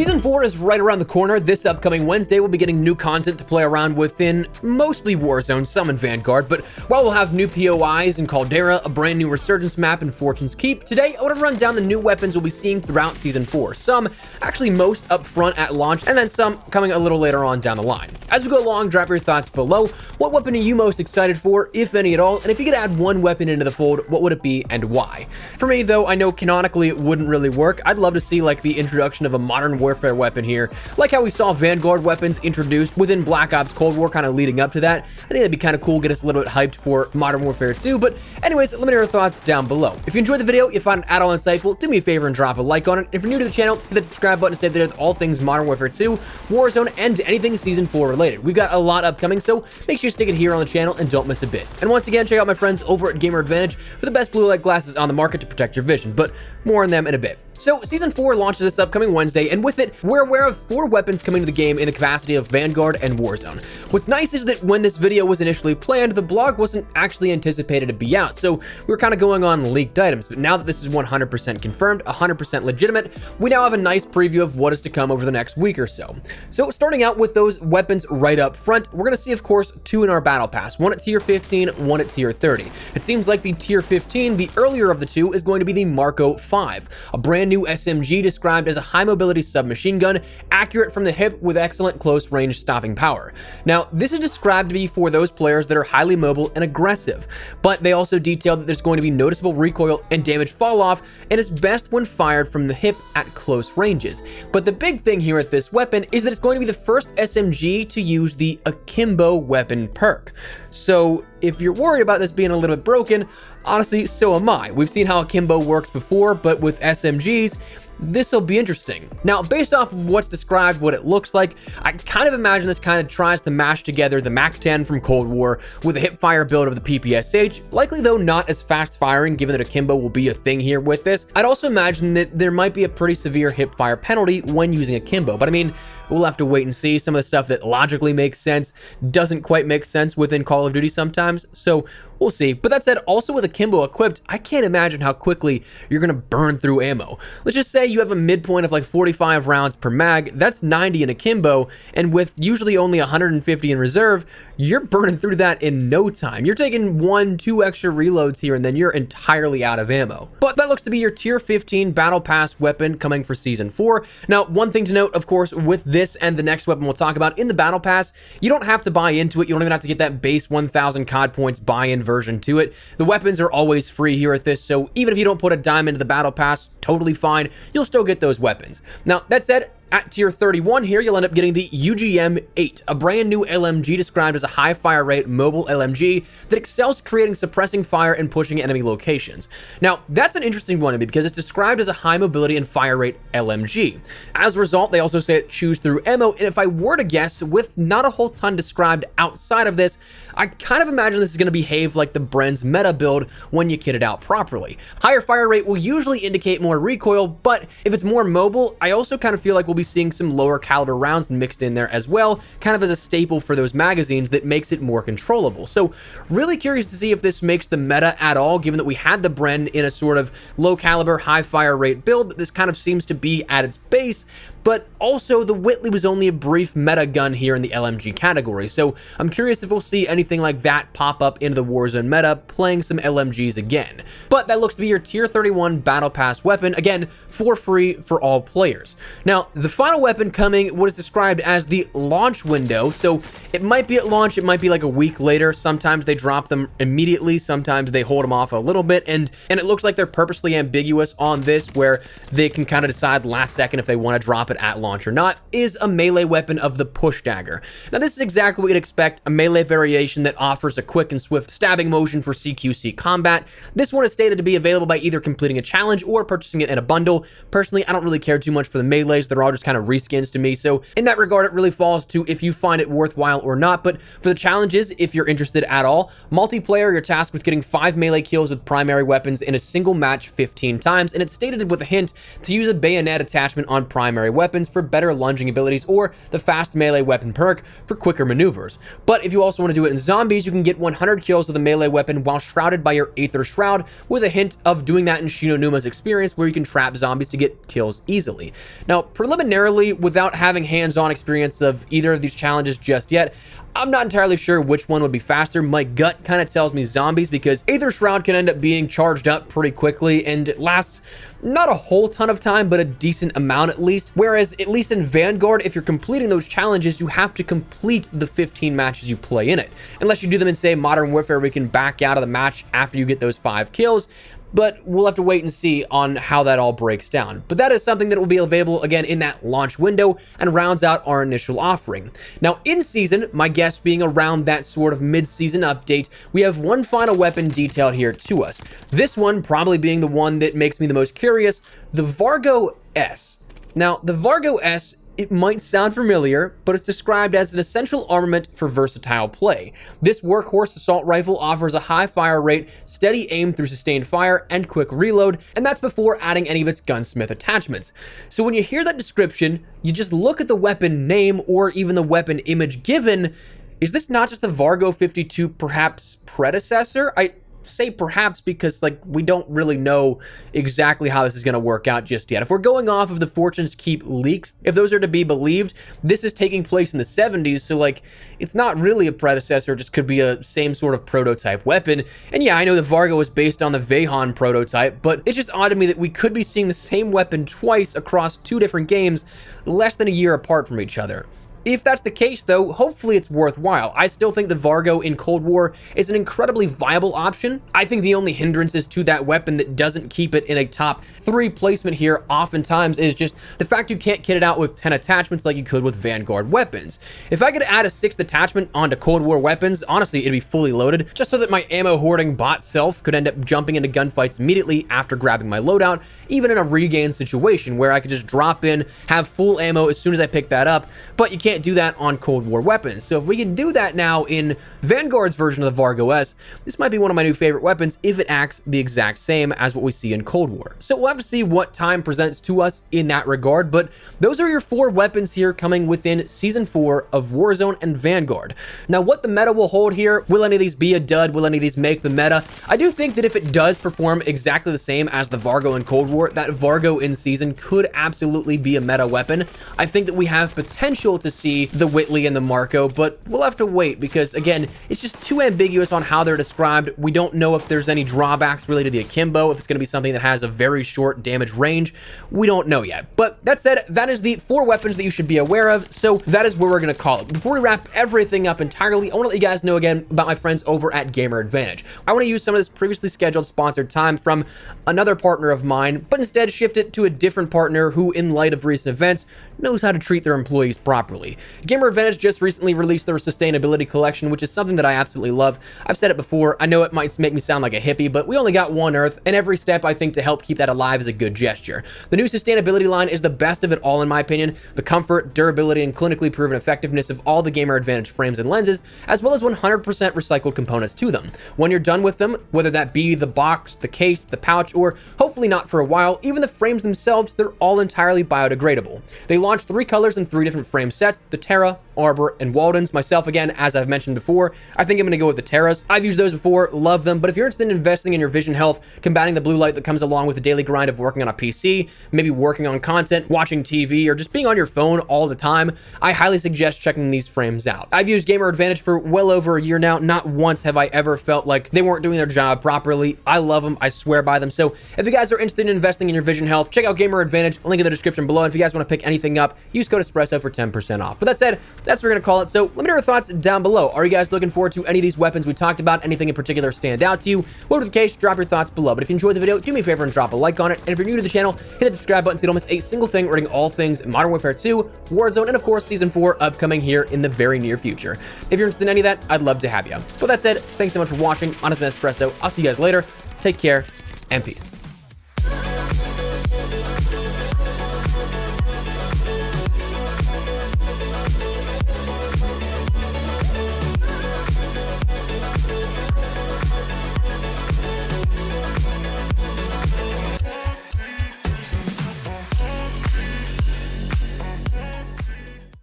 Season 4 is right around the corner. This upcoming Wednesday, we'll be getting new content to play around within mostly Warzone, some in Vanguard, but while we'll have new POIs in Caldera, a brand new Resurgence map in Fortune's Keep, today I want to run down the new weapons we'll be seeing throughout Season 4. Some, actually most up front at launch, and then some coming a little later on down the line. As we go along, drop your thoughts below. What weapon are you most excited for, if any at all? And if you could add one weapon into the fold, what would it be and why? For me, though, I know canonically it wouldn't really work. I'd love to see like the introduction of a modern warfare weapon here, like how we saw Vanguard weapons introduced within Black Ops Cold War kind of leading up to that. I think that'd be kind of cool, get us a little bit hyped for Modern Warfare 2, but anyways, let me know your thoughts down below. If you enjoyed the video, you found it at all insightful, do me a favor and drop a like on it. If you're new to the channel, hit the subscribe button to stay there with all things Modern Warfare 2, Warzone, and anything Season 4 related. We've got a lot upcoming, so make sure you stick it here on the channel and don't miss a bit. And once again, check out my friends over at Gamer Advantage for the best blue light glasses on the market to protect your vision, but more on them in a bit. So, Season 4 launches this upcoming Wednesday, and with it, we're aware of 4 weapons coming to the game in the capacity of Vanguard and Warzone. What's nice is that when this video was initially planned, the blog wasn't actually anticipated to be out, so we were kind of going on leaked items, but now that this is 100% confirmed, 100% legitimate, we now have a nice preview of what is to come over the next week or so. So, starting out with those weapons right up front, we're going to see, of course, 2 in our Battle Pass, one at Tier 15, one at Tier 30. It seems like the Tier 15, the earlier of the 2, is going to be the Marco 5, a brand new SMG described as a high-mobility submachine gun, accurate from the hip with excellent close-range stopping power. Now, this is described to be for those players that are highly mobile and aggressive, but they also detail that there's going to be noticeable recoil and damage fall-off, and is best when fired from the hip at close ranges. But the big thing here with this weapon is that it's going to be the first SMG to use the Akimbo weapon perk. So, if you're worried about this being a little bit broken, honestly, so am I. We've seen how Akimbo works before, but with SMGs, this'll be interesting. Now, based off of what's described, what it looks like, I kind of imagine this kind of tries to mash together the MAC-10 from Cold War with the hip-fire build of the PPSH, likely though not as fast-firing given that Akimbo will be a thing here with this. I'd also imagine that there might be a pretty severe hip-fire penalty when using Akimbo, but I mean, we'll have to wait and see. Some of the stuff that logically makes sense doesn't quite make sense within Call of Duty sometimes, so we'll see. But that said, also with Akimbo equipped, I can't imagine how quickly you're gonna burn through ammo. Let's just say you have a midpoint of like 45 rounds per mag, that's 90 in Akimbo, and with usually only 150 in reserve, you're burning through that in no time. You're taking 1-2 extra reloads here, and then you're entirely out of ammo. But that looks to be your Tier 15 Battle Pass weapon coming for Season 4. Now, one thing to note, of course, with this and the next weapon we'll talk about in the Battle Pass, you don't have to buy into it. You don't even have to get that base 1,000 COD points buy-in version to it. The weapons are always free here at this, so even if you don't put a dime into the Battle Pass, totally fine. You'll still get those weapons. Now, that said, at Tier 31 here, you'll end up getting the UGM-8, a brand new LMG described as a high fire rate mobile LMG that excels at creating suppressing fire and pushing enemy locations. Now, that's an interesting one to me because it's described as a high mobility and fire rate LMG. As a result, they also say it chews through ammo, and if I were to guess, with not a whole ton described outside of this, I kind of imagine this is going to behave like the Bren's meta build when you kit it out properly. Higher fire rate will usually indicate more recoil, but if it's more mobile, I also kind of feel like we'll be seeing some lower caliber rounds mixed in there as well, kind of as a staple for those magazines that makes it more controllable. So really curious to see if this makes the meta at all, given that we had the Bren in a sort of low caliber, high fire rate build. This kind of seems to be at its base, but also the Whitley was only a brief meta gun here in the LMG category, so I'm curious if we'll see anything like that pop up into the Warzone meta, playing some LMGs again. But that looks to be your Tier 31 Battle Pass weapon, again, for free for all players. Now, the final weapon coming, what is described as the launch window, so it might be at launch, it might be like a week later, sometimes they drop them immediately, sometimes they hold them off a little bit, and it looks like they're purposely ambiguous on this, where they can kind of decide last second if they want to drop it at launch or not, is a melee weapon of the push dagger. Now, this is exactly what you'd expect, a melee variation that offers a quick and swift stabbing motion for CQC combat. This one is stated to be available by either completing a challenge or purchasing it in a bundle. Personally, I don't really care too much for the melees. They're all just kind of reskins to me, so in that regard, it really falls to if you find it worthwhile or not. But for the challenges, if you're interested at all, multiplayer, you're tasked with getting 5 melee kills with primary weapons in a single match 15 times, and it's stated with a hint to use a bayonet attachment on primary weapons. weapons for better lunging abilities, or the fast melee weapon perk for quicker maneuvers. But if you also want to do it in zombies, you can get 100 kills with a melee weapon while shrouded by your Aether Shroud, with a hint of doing that in Shinonuma's experience, where you can trap zombies to get kills easily. Now, preliminarily, without having hands-on experience of either of these challenges just yet, I'm not entirely sure which one would be faster. My gut kind of tells me zombies, because Aether Shroud can end up being charged up pretty quickly and it lasts not a whole ton of time, but a decent amount at least. Whereas, at least in Vanguard, if you're completing those challenges, you have to complete the 15 matches you play in it. Unless you do them in, say, Modern Warfare, where you can back out of the match after you get those 5 kills. But we'll have to wait and see on how that all breaks down. But that is something that will be available again in that launch window and rounds out our initial offering. Now, in season, my guess being around that sort of mid-season update, we have one final weapon detailed here to us. This one probably being the one that makes me the most curious, the Vargo S. Now, the Vargo S, it might sound familiar, but it's described as an essential armament for versatile play. This workhorse assault rifle offers a high fire rate, steady aim through sustained fire, and quick reload, and that's before adding any of its gunsmith attachments. So when you hear that description, you just look at the weapon name or even the weapon image given. Is this not just the Vargo 52 perhaps predecessor? I say perhaps because, like, we don't really know exactly how this is going to work out just yet. If we're going off of the Fortune's Keep leaks, if those are to be believed, this is taking place in the 70s, so, like, it's not really a predecessor, it just could be a same sort of prototype weapon. And yeah, I know the Vargo is based on the Vahan prototype, but it's just odd to me that we could be seeing the same weapon twice across 2 different games, less than a year apart from each other. If that's the case, though, hopefully it's worthwhile. I still think the Vargo in Cold War is an incredibly viable option. I think the only hindrances to that weapon that doesn't keep it in a top 3 placement here oftentimes is just the fact you can't kit it out with 10 attachments like you could with Vanguard weapons. If I could add a 6th attachment onto Cold War weapons, honestly, it'd be fully loaded, just so that my ammo hoarding bot self could end up jumping into gunfights immediately after grabbing my loadout, even in a regain situation where I could just drop in, have full ammo as soon as I pick that up, but you can't do that on Cold War weapons. So if we can do that now in Vanguard's version of the Vargo S, this might be one of my new favorite weapons if it acts the exact same as what we see in Cold War. So we'll have to see what time presents to us in that regard, but those are your 4 weapons here coming within Season 4 of Warzone and Vanguard. Now, what the meta will hold here, will any of these be a dud? Will any of these make the meta? I do think that if it does perform exactly the same as the Vargo in Cold War, that Vargo in Season could absolutely be a meta weapon. I think that we have potential to see the Whitley and the Marco, but we'll have to wait because, again, it's just too ambiguous on how they're described. We don't know if there's any drawbacks related to the akimbo, if it's going to be something that has a very short damage range. We don't know yet. But that said, that is the 4 weapons that you should be aware of, so that is where we're going to call it. Before we wrap everything up entirely, I want to let you guys know again about my friends over at Gamer Advantage. I want to use some of this previously scheduled sponsored time from another partner of mine, but instead shift it to a different partner who, in light of recent events, knows how to treat their employees properly. Gamer Advantage just recently released their sustainability collection, which is something that I absolutely love. I've said it before, I know it might make me sound like a hippie, but we only got one Earth, and every step I think to help keep that alive is a good gesture. The new sustainability line is the best of it all in my opinion. The comfort, durability, and clinically proven effectiveness of all the Gamer Advantage frames and lenses, as well as 100% recycled components to them. When you're done with them, whether that be the box, the case, the pouch, or hopefully not for a while, even the frames themselves, they're all entirely biodegradable. They launched 3 colors in 3 different frame sets, the Terra, Arbor, and Walden's. Myself, again, as I've mentioned before, I think I'm going to go with the Terras. I've used those before, love them, but if you're interested in investing in your vision health, combating the blue light that comes along with the daily grind of working on a PC, maybe working on content, watching TV, or just being on your phone all the time, I highly suggest checking these frames out. I've used Gamer Advantage for well over a year now. Not once have I ever felt like they weren't doing their job properly. I love them. I swear by them. So if you guys are interested in investing in your vision health, check out Gamer Advantage. Link in the description below. And if you guys want to pick anything up, use code Espresso for 10% off. But that said, that's what we're going to call it. So let me know your thoughts down below. Are you guys looking forward to any of these weapons we talked about? Anything in particular stand out to you? Whatever the case, drop your thoughts below. But if you enjoyed the video, do me a favor and drop a like on it. And if you're new to the channel, hit the subscribe button so you don't miss a single thing regarding all things Modern Warfare 2, Warzone, and of course Season 4 upcoming here in the very near future. If you're interested in any of that, I'd love to have you. But that said, thanks so much for watching. Honest Man Espresso. I'll see you guys later. Take care and peace.